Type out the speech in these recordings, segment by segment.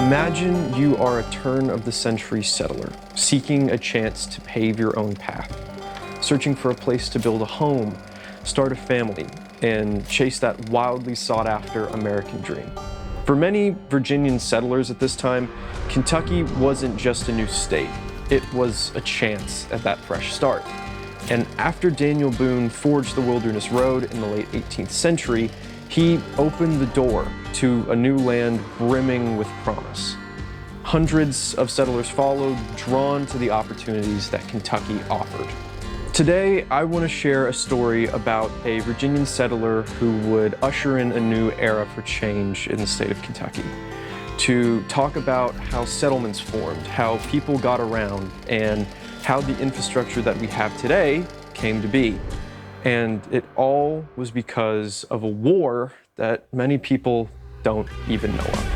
Imagine you are a turn-of-the-century settler, seeking a chance to pave your own path, searching for a place to build a home, start a family, and chase that wildly sought-after American dream. For many Virginian settlers at this time, Kentucky wasn't just a new state, it was a chance at that fresh start. And after Daniel Boone forged the Wilderness Road in the late 18th century, he opened the door to a new land brimming with promise. Hundreds of settlers followed, drawn to the opportunities that Kentucky offered. Today, I want to share a story about a Virginian settler who would usher in a new era for change in the state of Kentucky. To talk about how settlements formed, how people got around, and how the infrastructure that we have today came to be. And it all was because of a war that many people don't even know of.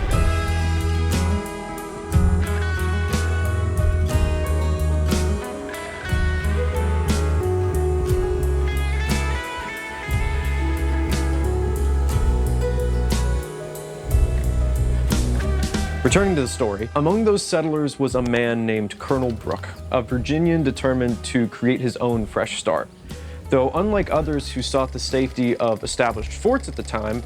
Returning to the story, among those settlers was a man named Colonel Brook, a Virginian determined to create his own fresh start. Though unlike others who sought the safety of established forts at the time,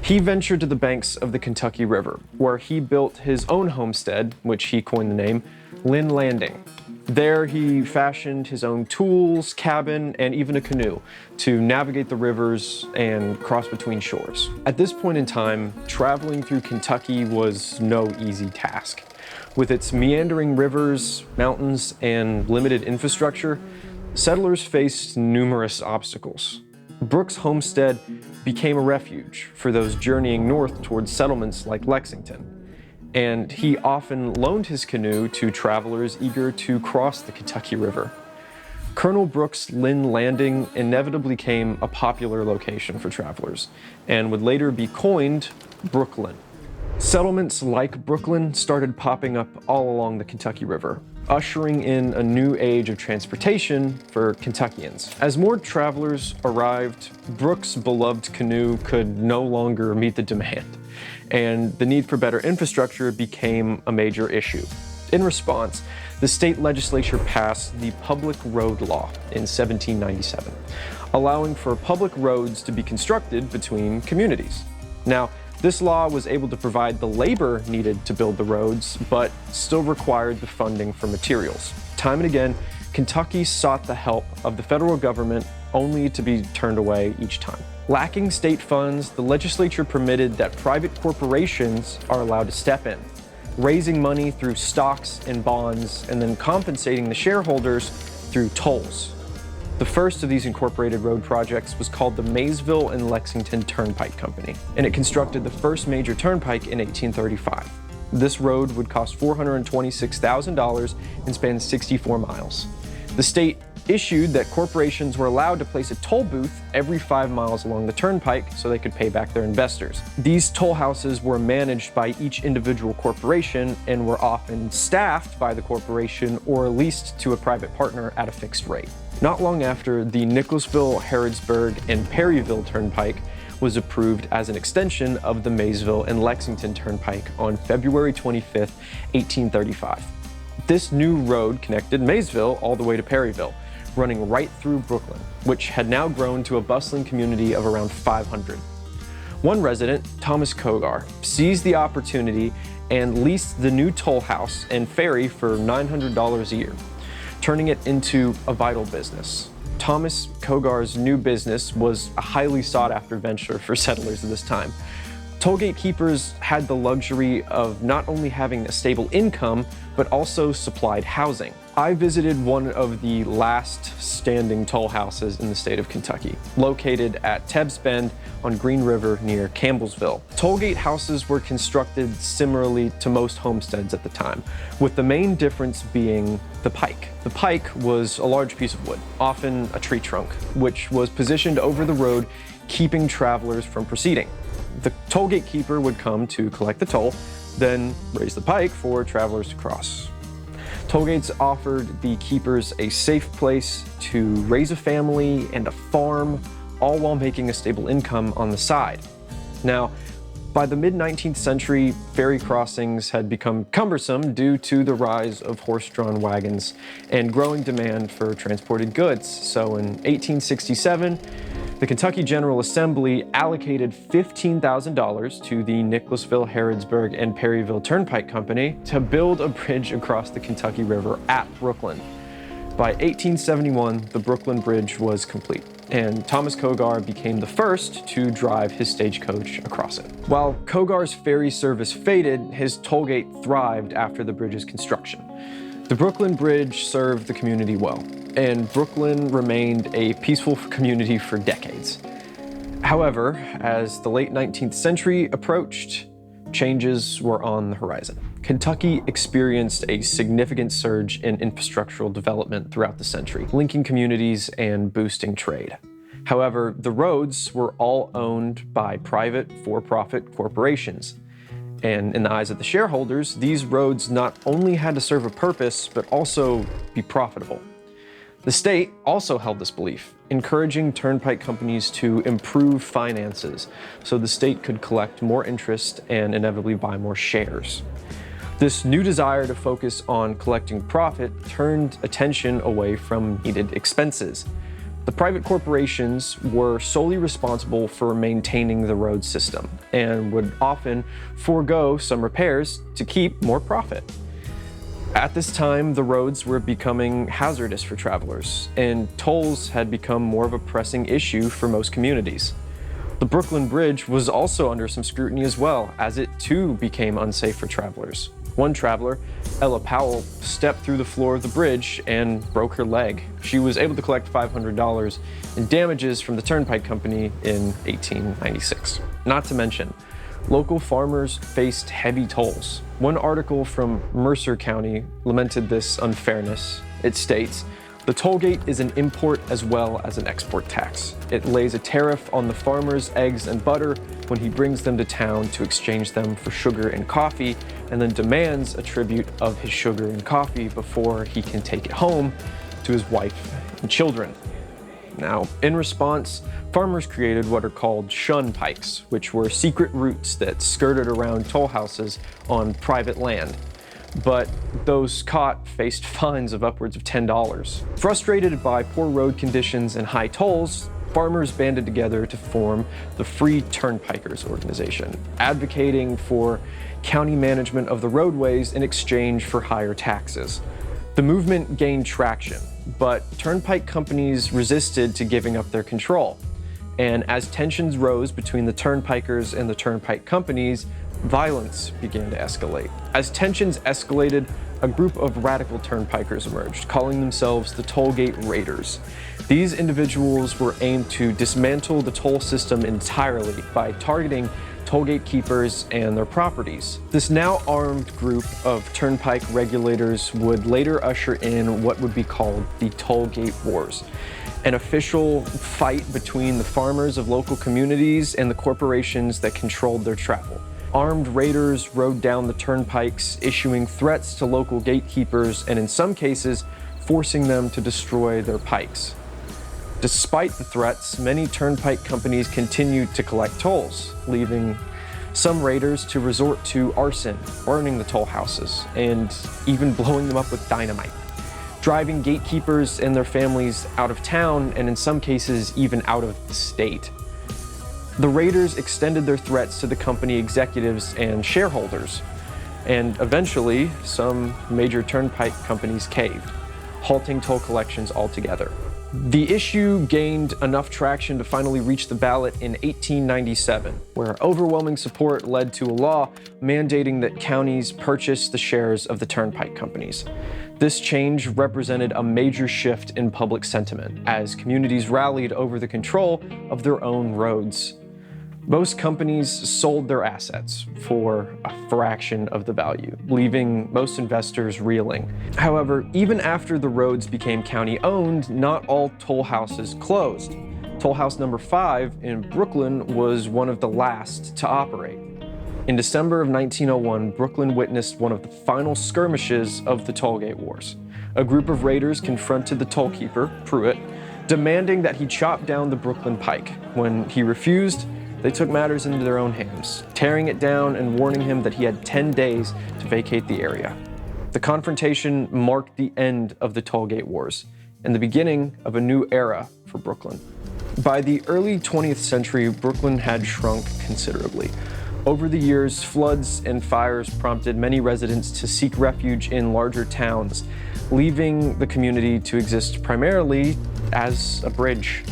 he ventured to the banks of the Kentucky River, where he built his own homestead, which he coined the name Lynn Landing. There he fashioned his own tools, cabin, and even a canoe to navigate the rivers and cross between shores. At this point in time, traveling through Kentucky was no easy task. With its meandering rivers, mountains, and limited infrastructure, settlers faced numerous obstacles. Brook's homestead became a refuge for those journeying north towards settlements like Lexington, and he often loaned his canoe to travelers eager to cross the Kentucky River. Colonel Brook's Lynn Landing inevitably became a popular location for travelers, and would later be coined Brooklyn. Settlements like Brooklyn started popping up all along the Kentucky River, ushering in a new age of transportation for Kentuckians. As more travelers arrived, Brook's beloved canoe could no longer meet the demand, and the need for better infrastructure became a major issue. In response, the state legislature passed the Public Road Law in 1797, allowing for public roads to be constructed between communities. Now, this law was able to provide the labor needed to build the roads, but still required the funding for materials. Time and again, Kentucky sought the help of the federal government, only to be turned away each time. Lacking state funds, the legislature permitted that private corporations are allowed to step in, raising money through stocks and bonds, and then compensating the shareholders through tolls. The first of these incorporated road projects was called the Maysville and Lexington Turnpike Company, and it constructed the first major turnpike in 1835. This road would cost $426,000 and span 64 miles. The state issued that corporations were allowed to place a toll booth every 5 miles along the turnpike so they could pay back their investors. These toll houses were managed by each individual corporation and were often staffed by the corporation or leased to a private partner at a fixed rate. Not long after, the Nicholasville, Harrodsburg, and Perryville Turnpike was approved as an extension of the Maysville and Lexington Turnpike on February 25, 1835. This new road connected Maysville all the way to Perryville, running right through Brooklyn, which had now grown to a bustling community of around 500. One resident, Thomas Cogar, seized the opportunity and leased the new toll house and ferry for $900 a year, turning it into a vital business. Thomas Cogar's new business was a highly sought-after venture for settlers of this time. Tollgate keepers had the luxury of not only having a stable income, but also supplied housing. I visited one of the last standing toll houses in the state of Kentucky, located at Tebbs Bend on Green River near Campbellsville. Tollgate houses were constructed similarly to most homesteads at the time, with the main difference being the pike. The pike was a large piece of wood, often a tree trunk, which was positioned over the road, keeping travelers from proceeding. The tollgate keeper would come to collect the toll, then raise the pike for travelers to cross. Tollgates offered the keepers a safe place to raise a family and a farm, all while making a stable income on the side. Now, By the mid-19th century, ferry crossings had become cumbersome due to the rise of horse-drawn wagons and growing demand for transported goods. So in 1867, the Kentucky General Assembly allocated $15,000 to the Nicholasville, Harrodsburg, and Perryville Turnpike Company to build a bridge across the Kentucky River at Brooklyn. By 1871, the Brooklyn Bridge was complete, and Thomas Cogar became the first to drive his stagecoach across it. While Cogar's ferry service faded, his tollgate thrived after the bridge's construction. The Brooklyn Bridge served the community well, and Brooklyn remained a peaceful community for decades. However, as the late 19th century approached, changes were on the horizon. Kentucky experienced a significant surge in infrastructural development throughout the century, linking communities and boosting trade. However, the roads were all owned by private, for-profit corporations. And in the eyes of the shareholders, these roads not only had to serve a purpose, but also be profitable. The state also held this belief, encouraging turnpike companies to improve finances so the state could collect more interest and inevitably buy more shares. This new desire to focus on collecting profit turned attention away from needed expenses. The private corporations were solely responsible for maintaining the road system and would often forego some repairs to keep more profit. At this time, the roads were becoming hazardous for travelers, and tolls had become more of a pressing issue for most communities. The Brooklyn Bridge was also under some scrutiny as well, as it too became unsafe for travelers. One traveler, Ella Powell, stepped through the floor of the bridge and broke her leg. She was able to collect $500 in damages from the Turnpike Company in 1896. Not to mention, local farmers faced heavy tolls. One article from Mercer County lamented this unfairness. It states, "The tollgate is an import as well as an export tax. It lays a tariff on the farmer's eggs and butter when he brings them to town to exchange them for sugar and coffee, and then demands a tribute of his sugar and coffee before he can take it home to his wife and children." Now, in response, farmers created what are called shun pikes, which were secret routes that skirted around toll houses on private land. But those caught faced fines of upwards of $10. Frustrated by poor road conditions and high tolls, farmers banded together to form the Free Turnpikers organization, advocating for county management of the roadways in exchange for higher taxes. The movement gained traction, but turnpike companies resisted to giving up their control. And as tensions rose between the turnpikers and the turnpike companies, violence began to escalate. As tensions escalated, a group of radical turnpikers emerged, calling themselves the Tollgate Raiders. These individuals were aimed to dismantle the toll system entirely by targeting tollgate keepers and their properties. This now armed group of turnpike regulators would later usher in what would be called the Tollgate Wars, an official fight between the farmers of local communities and the corporations that controlled their travel. Armed raiders rode down the turnpikes, issuing threats to local gatekeepers and in some cases, forcing them to destroy their pikes. Despite the threats, many turnpike companies continued to collect tolls, leaving some raiders to resort to arson, burning the toll houses, and even blowing them up with dynamite, driving gatekeepers and their families out of town and in some cases even out of the state. The raiders extended their threats to the company executives and shareholders, and eventually some major turnpike companies caved, halting toll collections altogether. The issue gained enough traction to finally reach the ballot in 1897, where overwhelming support led to a law mandating that counties purchase the shares of the turnpike companies. This change represented a major shift in public sentiment as communities rallied over the control of their own roads. Most companies sold their assets for a fraction of the value, leaving most investors reeling. However, even after the roads became county-owned, not all toll houses closed. Toll House number 5 in Brooklyn was one of the last to operate. In December of 1901, Brooklyn witnessed one of the final skirmishes of the Tollgate Wars. A group of raiders confronted the tollkeeper, Pruitt, demanding that he chop down the Brooklyn Pike. When he refused, they took matters into their own hands, tearing it down and warning him that he had 10 days to vacate the area. The confrontation marked the end of the Tollgate Wars and the beginning of a new era for Brooklyn. By the early 20th century, Brooklyn had shrunk considerably. Over the years, floods and fires prompted many residents to seek refuge in larger towns, leaving the community to exist primarily as a bridge.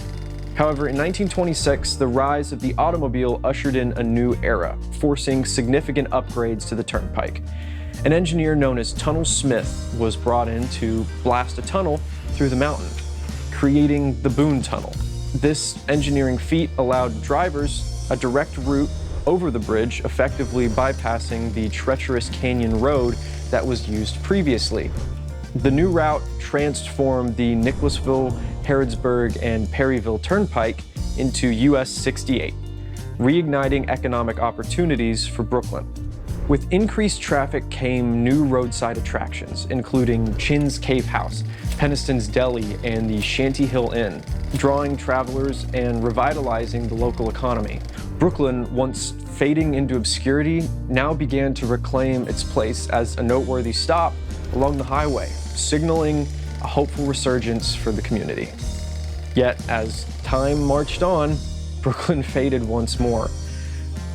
However, in 1926, the rise of the automobile ushered in a new era, forcing significant upgrades to the Turnpike. An engineer known as Tunnel Smith was brought in to blast a tunnel through the mountain, creating the Boone Tunnel. This engineering feat allowed drivers a direct route over the bridge, effectively bypassing the treacherous canyon road that was used previously. The new route transformed the Nicholasville, Harrodsburg, and Perryville Turnpike into US 68, reigniting economic opportunities for Brooklyn. With increased traffic came new roadside attractions, including Chin's Cave House, Peniston's Deli, and the Shanty Hill Inn, drawing travelers and revitalizing the local economy. Brooklyn, once fading into obscurity, now began to reclaim its place as a noteworthy stop along the highway, signaling a hopeful resurgence for the community. Yet, as time marched on, Brooklyn faded once more.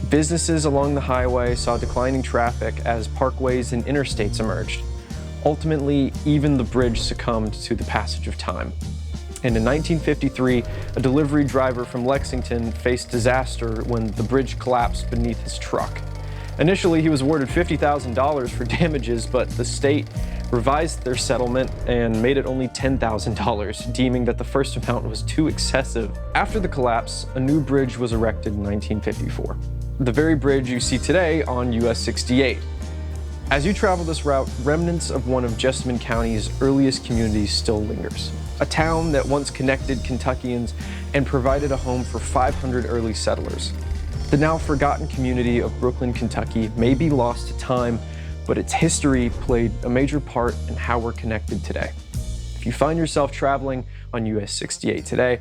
Businesses along the highway saw declining traffic as parkways and interstates emerged. Ultimately, even the bridge succumbed to the passage of time. And in 1953, a delivery driver from Lexington faced disaster when the bridge collapsed beneath his truck. Initially, he was awarded $50,000 for damages, but the state revised their settlement and made it only $10,000, deeming that the first amount was too excessive. After the collapse, a new bridge was erected in 1954. The very bridge you see today on US 68. As you travel this route, remnants of one of Jessamine County's earliest communities still lingers. A town that once connected Kentuckians and provided a home for 500 early settlers. The now forgotten community of Brooklyn, Kentucky may be lost to time, but its history played a major part in how we're connected today. If you find yourself traveling on US 68 today,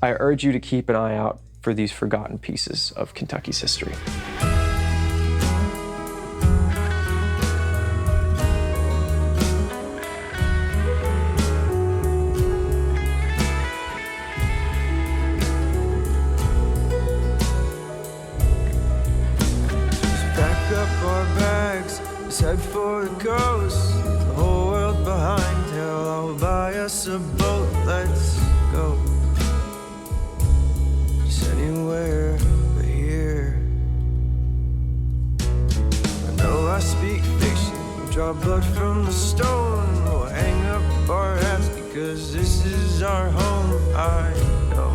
I urge you to keep an eye out for these forgotten pieces of Kentucky's history. Head for the coast, leave the whole world behind. Hell, I'll buy us a boat, let's go. Just anywhere but here. I know I speak fiction, we'll draw blood from the stone. We'll hang up our hats because this is our home. I know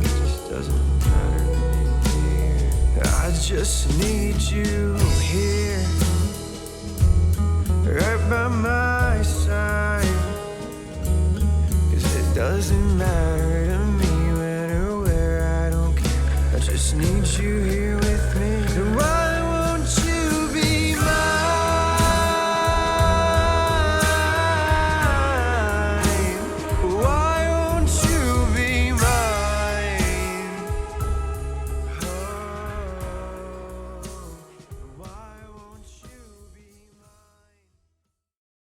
it just doesn't matter to me here. I just need you here, right by my